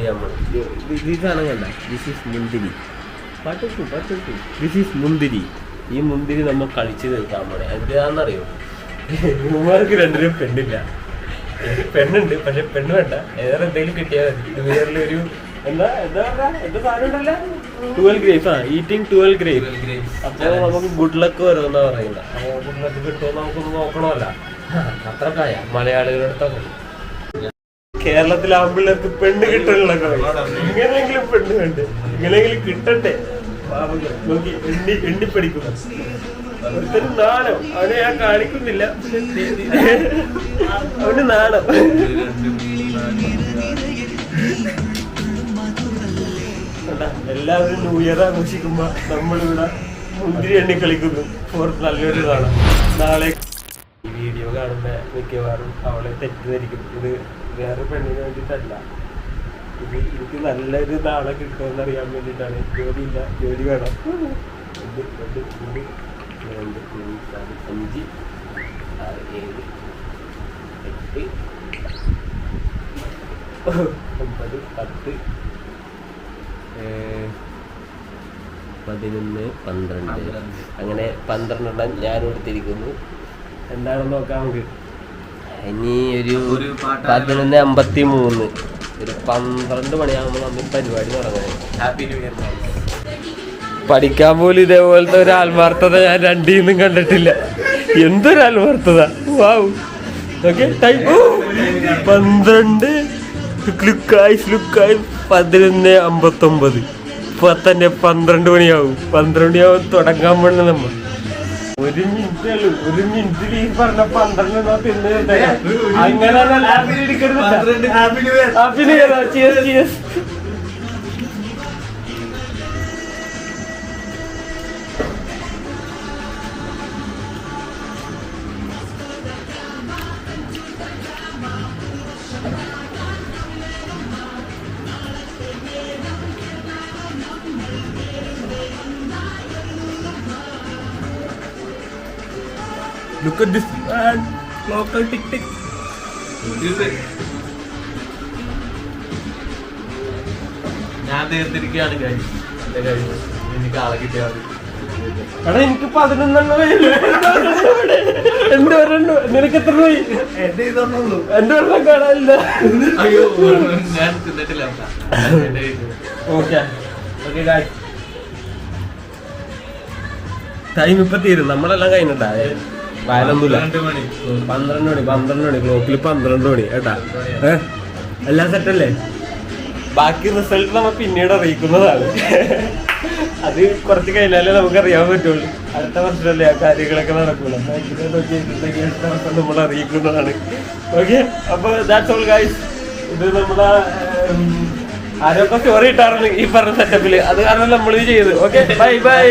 നമ്മൾ ഈ സാധനം കണ്ട ദിസ് ഈസ് മുന്തിരി ദിസ് ഈസ് മുന്തിരി. ഈ മുന്തിരി നമ്മൾ കളിച്ച് തീർക്കാൻ പോണേ. എന്താണെന്നറിയോ, ഇവന്മാർക്ക് രണ്ടിനും പെണ്ണില്ല. പെണ്ണുണ്ട് പക്ഷെ പെണ്ണ് വേണ്ട, വേറെ എന്തെങ്കിലും കിട്ടിയാൽ മതി. വേറൊരു എന്താ സാധനം ഉണ്ടല്ലോ 12 grapes. Eating 12 grapes. അപ്പോൾ നമുക്ക് ഗുഡ് ലക്ക് വരുമെന്നാ പറയുന്നത്. അപ്പോൾ ഗുഡ് ലക്ക് കിട്ടുമോ നമുക്കൊന്ന് നോക്കണമല്ല. അത്രക്കായ മലയാളികളടുത്തൊക്കെ. കേരളത്തിലെ ആമ്പിള്ളേർക്ക് പെണ്ണ് കിട്ടണല്ലോ. ഇങ്ങനെയെങ്കിലും പെണ്ണ് വേണ്ടേ, ഇങ്ങനെയെങ്കിലും കിട്ടട്ടെ. നോക്കി എണ്ണിപ്പടിക്കുന്നു. ഒരുത്തരും നാണം, അവനെ ഞാൻ കാണിക്കുന്നില്ല, അവന് നാണം. എല്ലാവരും ന്യൂ ഇയർ ആഘോഷിക്കുമ്പോ നമ്മളിവിടെ മുന്തിരി എണ്ണി കളിക്കുന്നു. നല്ലൊരു നാളെ. നാളെ ഈ വീഡിയോ കാണുമ്പോ മിക്കവാറും അവളെ തെറ്റിദ്ധരിക്കും. ഇത് വേറെ പെണ്ണിന് വേണ്ടിയിട്ടല്ല, ഇത് എനിക്ക് നല്ലൊരു നാളെ കിട്ടുമെന്ന് അറിയാൻ വേണ്ടിയിട്ടാണ്. ജോലിയില്ല, ജോലി വേണം. 1 2 3 4 5 6 7 8 9 10 11 12 അങ്ങനെ 12 ഞാൻ എടുത്തിരിക്കുന്നു. എന്താണെന്ന് നോക്കാം നമുക്ക്. ഇനി ഒരു 11:53, ഒരു 12 മണിയാകുമ്പോൾ നമ്മൾ പരിപാടി തുടങ്ങുന്നത്. Happy new year. പഠിക്കാൻ പോലും ഇതേപോലത്തെ ഒരു ആത്മാർത്ഥത ഞാൻ രണ്ടിൽ നിന്നും കണ്ടിട്ടില്ല. എന്തൊരു ആത്മാർത്ഥത. വാവ്. ഓക്കെ, ടൈം 12 ലുക്കായി 11:59. ഇപ്പൊ തന്നെ 12 മണിയാവും. 12 മണിയാവും തുടങ്ങാൻ പോണ നമ്മ. 1 മിനിറ്റിൽ ഈ പറഞ്ഞ 12 തിന്ന് അങ്ങനെ. Happy new year. Cheers. Look at this man. Local tick. ഞാൻ തീർത്തിരിക്കുകയാണ്. എനിക്ക് ആളെ കിട്ടിയാൽ മതി. എടാ എനിക്ക് 11 നിനക്ക് എത്ര പോയി? എന്റെ വെള്ളം കാണാനില്ല. ടൈം ഇപ്പൊ തീരും. നമ്മളെല്ലാം കഴിഞ്ഞിട്ടാ. വയലൊന്നുമില്ല. 12 മണി ക്ലോക്കിൽ 12 മണി കേട്ടാ. എല്ലാം സെറ്റല്ലേ? ബാക്കി റിസൾട്ട് നമ്മൾ പിന്നീട് അറിയിക്കുന്നതാണ്. അത് കുറച്ച് കഴിഞ്ഞാലേ നമുക്ക് അറിയാൻ പറ്റുള്ളൂ. അടുത്ത വർഷമല്ലേ ആ കാര്യങ്ങളൊക്കെ നടക്കുള്ളൂ. അടുത്ത വർഷം നമ്മൾ അറിയിക്കുന്നതാണ്. ഓക്കെ, അപ്പൊ ദാറ്റ്സ് ഓൾ ഗൈസ്. ഇത് നമ്മളെ ആരൊക്കെ സ്റ്റോറി ഇട്ടാറുണ്ട് ഈ പറഞ്ഞ സെറ്റപ്പില്. അത് കാരണം നമ്മൾ ഇത് ചെയ്ത്. Okay, by.